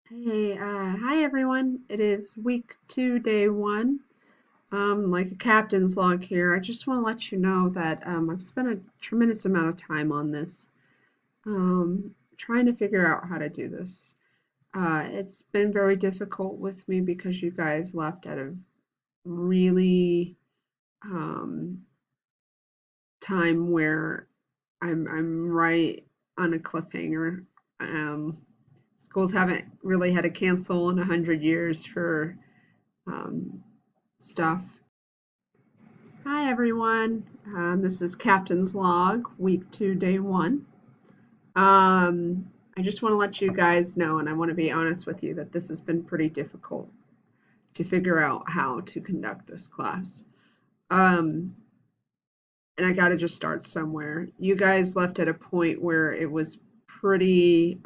Hey, hi everyone. It is week 2, day 1. Like a captain's log here. I just want to let you know that I've spent a tremendous amount of time on this, trying to figure out how to do this. It's been very difficult with me because you guys left at a really um, time where I'm right on a cliffhanger. Um, Schools haven't really had to cancel in 100 years for um, stuff. Hi everyone, this is Captain's Log, week 2, day 1. I just want to let you guys know, and I want to be honest with you, that this has been pretty difficult to figure out how to conduct this class. Um, and I got to just start somewhere. You guys left at a point where it was pretty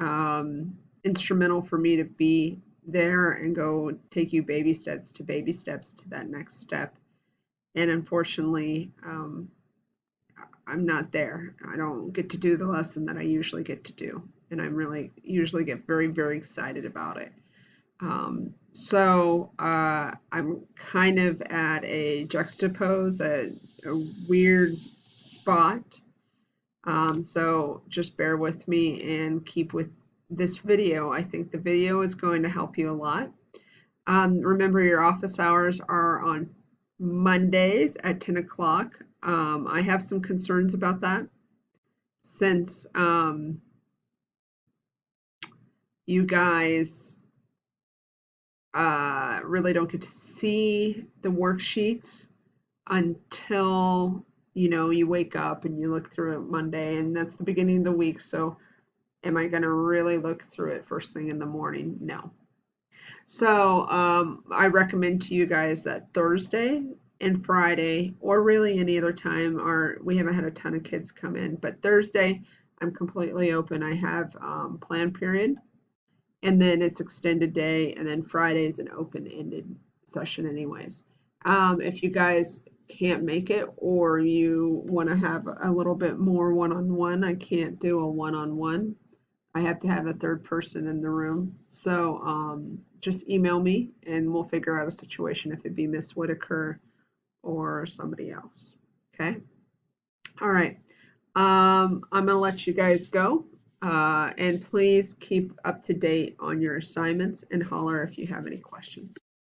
instrumental for me to be there and go take you baby steps to that next step. And unfortunately, I'm not there. I don't get to do the lesson that I usually get to do. And I'm really usually get very, very excited about it. I'm kind of at a juxtapose, a weird spot. So just bear with me and keep with this video. I think the video is going to help you a lot. Remember, your office hours are on Mondays at 10 o'clock. I have some concerns about that since you guys really don't get to see the worksheets until you wake up and you look through it Monday, and that's the beginning of the week. So, am I going to really look through it first thing in the morning? No. So I recommend to you guys that Thursday and Friday, or really any other time, we haven't had a ton of kids come in, but Thursday I'm completely open. I have plan period, and then it's extended day, and then Friday is an open-ended session anyways. If you guys can't make it or you want to have a little bit more one-on-one, I can't do a one-on-one. I have to have a third person in the room. So just email me and we'll figure out a situation if it be Miss Whitaker or somebody else. Okay. All right. I'm gonna let you guys go. And please keep up to date on your assignments and holler if you have any questions.